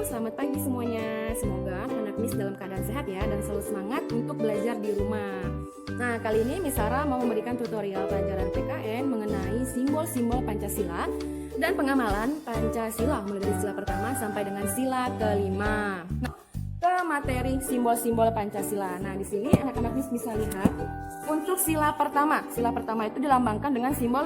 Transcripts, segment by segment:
selamat pagi semuanya. Semoga anak Miss dalam keadaan sehat ya dan selalu semangat untuk belajar di rumah. Nah, kali ini Miss Sarah mau memberikan tutorial pelajaran PKN mengenai simbol-simbol Pancasila dan pengamalan Pancasila mulai dari sila pertama sampai dengan sila kelima. Nah, ke materi simbol-simbol Pancasila. Nah, di sini anak-anak Miss bisa lihat untuk sila pertama. Sila pertama itu dilambangkan dengan simbol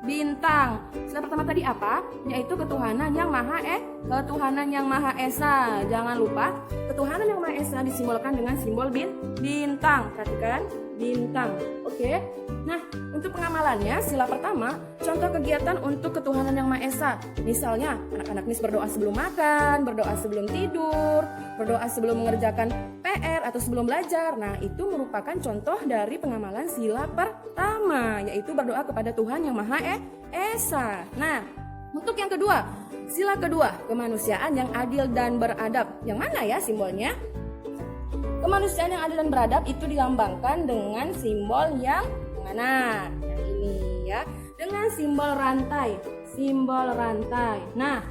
bintang. Sila pertama tadi apa? Yaitu ketuhanan yang Maha Esa. Jangan lupa, ketuhanan yang Maha Esa disimbolkan dengan simbol bintang. Perhatikan, bintang. Oke. Nah, untuk pengamalannya, sila pertama, contoh kegiatan untuk ketuhanan yang Maha Esa. Misalnya, anak-anak Miss berdoa sebelum makan, berdoa sebelum tidur, berdoa sebelum mengerjakan PR atau sebelum belajar. Nah, itu merupakan contoh dari pengamalan sila pertama, yaitu berdoa kepada Tuhan yang Maha Esa. Nah, untuk yang kedua, sila kedua, kemanusiaan yang adil dan beradab. Yang mana ya simbolnya? Kemanusiaan yang adil dan beradab itu dilambangkan dengan simbol yang mana? Yang ini ya, dengan simbol rantai. Simbol rantai. Nah,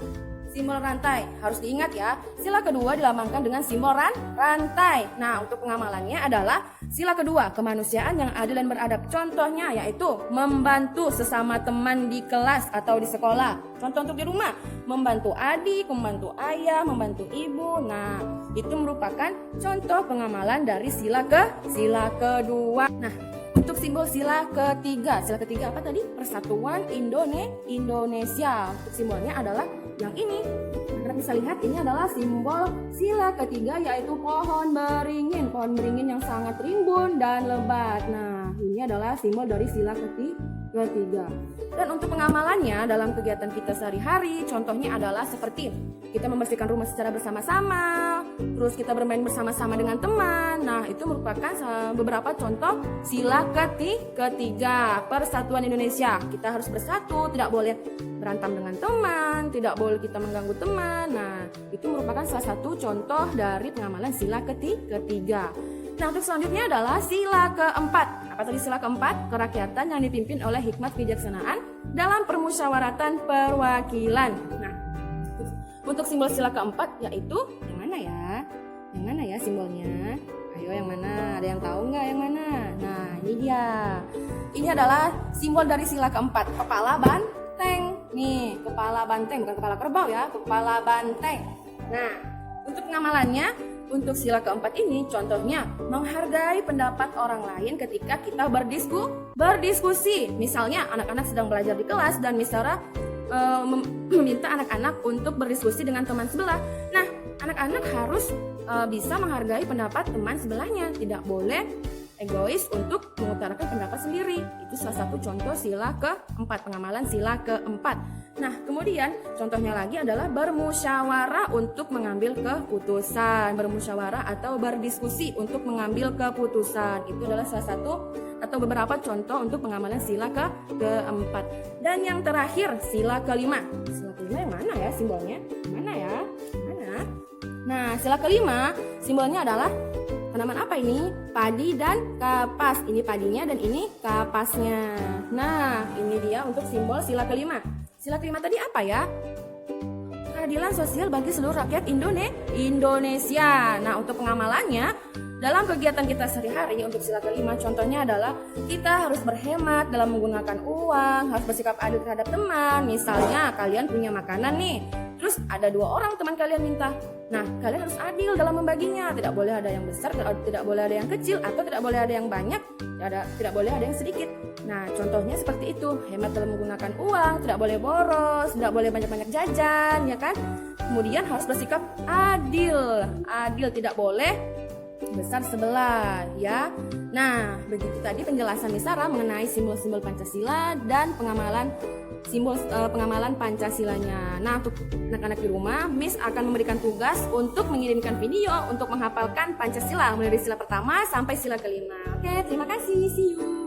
simbol rantai harus diingat ya. Sila kedua dilambangkan dengan simbol rantai. Nah, untuk pengamalannya adalah sila kedua, kemanusiaan yang adil dan beradab. Contohnya yaitu membantu sesama teman di kelas atau di sekolah. Contoh untuk di rumah, membantu adik, membantu ayah, membantu ibu. Nah, itu merupakan contoh pengamalan dari sila kedua. Nah, untuk simbol sila ketiga apa tadi? Persatuan Indonesia. Untuk simbolnya adalah yang ini. Kita bisa lihat ini adalah simbol sila ketiga, yaitu pohon beringin. Pohon beringin yang sangat rimbun dan lebat. Nah, ini adalah simbol dari sila ketiga. Dan untuk pengamalannya dalam kegiatan kita sehari-hari, contohnya adalah seperti kita membersihkan rumah secara bersama-sama, terus kita bermain bersama-sama dengan teman. Nah, itu merupakan beberapa contoh sila ketiga, Persatuan Indonesia. Kita harus bersatu, tidak boleh berantem dengan teman, tidak boleh kita mengganggu teman. Nah, itu merupakan salah satu contoh dari pengamalan sila ketiga. Nah, untuk selanjutnya adalah sila keempat. Apa tadi sila keempat? Kerakyatan yang dipimpin oleh hikmat kebijaksanaan dalam permusyawaratan perwakilan. Nah, untuk simbol sila keempat yaitu yang mana ya? Yang mana ya simbolnya? Ayo yang mana? Ada yang tahu nggak yang mana? Nah, ini dia. Ini adalah simbol dari sila keempat. Kepala banteng. Nih, kepala banteng, bukan kepala kerbau ya, kepala banteng. Nah, untuk pengamalannya, untuk sila keempat ini contohnya menghargai pendapat orang lain ketika kita berdiskusi. Misalnya anak-anak sedang belajar di kelas dan Miss meminta anak-anak untuk berdiskusi dengan teman sebelah. Nah, anak-anak harus bisa menghargai pendapat teman sebelahnya, tidak boleh egois untuk mengutarakan pendapat sendiri. Itu salah satu contoh sila keempat, pengamalan sila keempat. Nah, kemudian contohnya lagi adalah bermusyawarah untuk mengambil keputusan. Bermusyawarah atau berdiskusi untuk mengambil keputusan. Itu adalah salah satu atau beberapa contoh untuk pengamalan sila keempat. Dan yang terakhir, sila kelima. Sila kelima yang mana ya simbolnya? Mana ya? Mana? Nah, sila kelima simbolnya adalah tanaman apa ini? Padi dan kapas. Ini padinya dan ini kapasnya. Nah, ini dia untuk simbol sila kelima. Sila kelima tadi apa ya? Keadilan sosial bagi seluruh rakyat Indonesia. Nah, untuk pengamalannya dalam kegiatan kita sehari-hari untuk sila kelima contohnya adalah kita harus berhemat dalam menggunakan uang, harus bersikap adil terhadap teman. Misalnya kalian punya makanan nih, terus ada 2 orang teman kalian minta. Nah, kalian harus adil dalam membaginya. Tidak boleh ada yang besar, tidak boleh ada yang kecil, atau tidak boleh ada yang banyak, tidak boleh ada yang sedikit. Nah, contohnya seperti itu. Hemat dalam menggunakan uang, tidak boleh boros, tidak boleh banyak-banyak jajan, ya kan? Kemudian harus bersikap adil. Adil, tidak boleh besar sebelah, ya. Nah, begitu tadi penjelasan Miss Sarah mengenai simbol-simbol Pancasila dan pengamalan Pancasilanya. Nah, untuk anak-anak di rumah, Miss akan memberikan tugas untuk mengirimkan video untuk menghafalkan Pancasila mulai dari sila pertama sampai sila kelima. Oke, terima kasih. See you.